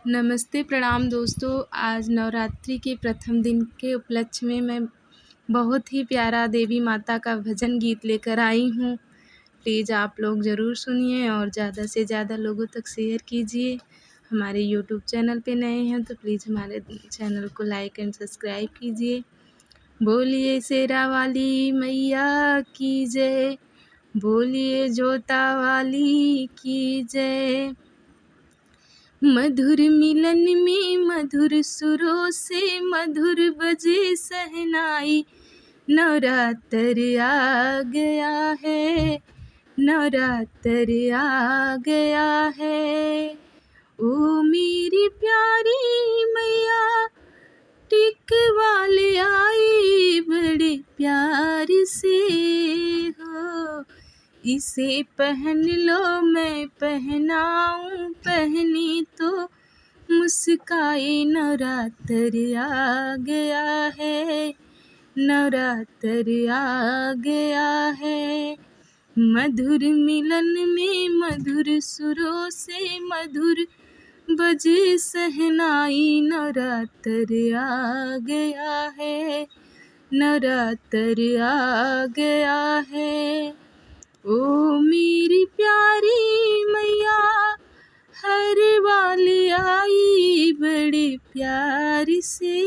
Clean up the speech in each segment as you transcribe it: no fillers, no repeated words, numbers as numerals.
नमस्ते, प्रणाम दोस्तों। आज नवरात्रि के प्रथम दिन के उपलक्ष्य में मैं बहुत ही प्यारा देवी माता का भजन गीत लेकर आई हूँ। प्लीज़ आप लोग ज़रूर सुनिए और ज़्यादा से ज़्यादा लोगों तक शेयर कीजिए। हमारे यूट्यूब चैनल पे नए हैं तो प्लीज़ हमारे चैनल को लाइक एंड सब्सक्राइब कीजिए। बोलिए शेरा वाली मैया की जय, बोलिए जोता वाली की जय। मधुर मिलन में मधुर सुरों से मधुर बजे शहनाई, नवरात्र आ गया है, नवरात्र आ गया है। ओ मेरी प्यारी मैया टिकवा ले आई बड़े प्यार से हो, इसे पहन लो मैं पहनाऊं, पहनी तो मुस्काए। नवरात्र आ गया है, नवरात्र आ गया है। मधुर मिलन में मधुर सुरों से मधुर बजे शहनाई, नवरात्र आ गया है, नवरात्र आ गया है। ओ मेरी प्यारी मैया हर वाली आई बड़े प्यार से,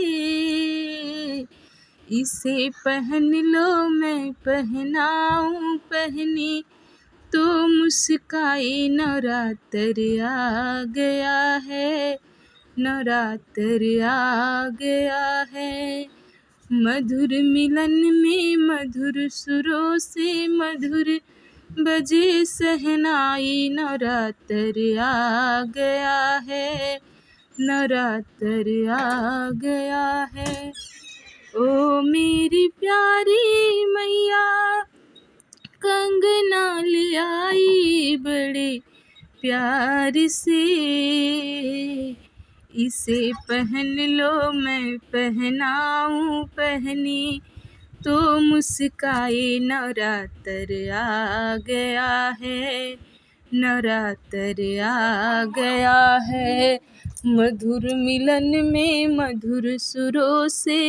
इसे पहन लो मैं पहनाऊं, पहने तो मुस्काए। नवरात्र आ गया है, नवरात्र आ गया है। मधुर मिलन में मधुर सुरों से मधुर बजे शहनाई, नवरात्र आ गया है, नवरात्र आ गया है। ओ मेरी प्यारी मैया कंगना ले आई बड़े प्यार से, इसे पहन लो मैं पहनाऊं, पहनी तो मुस्काए। नवरात्र आ गया है, नवरात्र आ गया है। मधुर मिलन में मधुर सुरों से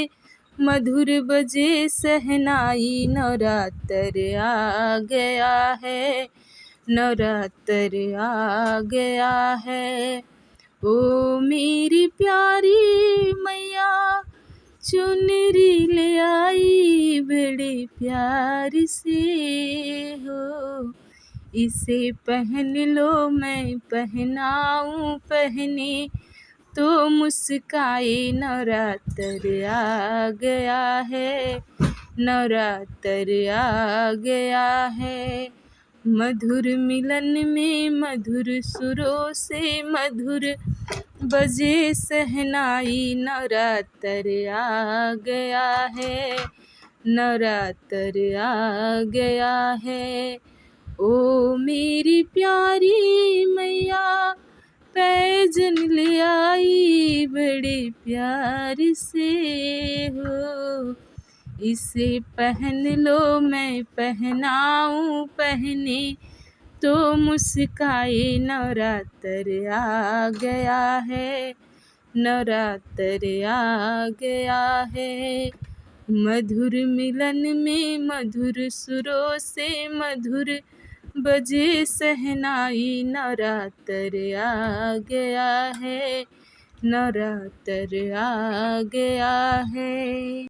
मधुर बजे शहनाई, नवरात्र आ गया है, नवरात्र आ गया है। ओ मेरी प्यारी मैया चुनरी ले आई बड़े प्यार से हो, इसे पहन लो मैं पहनाऊं, पहने तो मुस्काए। नवरात्र आ गया है, नवरात्र आ गया है। मधुर मिलन में मधुर सुरों से मधुर बजे शहनाई, नवरात्र आ गया है, नवरात्र आ गया है। ओ मेरी प्यारी मैया पैजन ले आई बड़े प्यार से हो, इसे पहन लो मैं पहनाऊं, पहने तो मुस्काए। नवरात्र आ गया है, नवरात्र आ गया है। मधुर मिलन में मधुर सुरों से मधुर बजे शहनाई, नवरात्र आ गया है, नवरात्र आ गया है।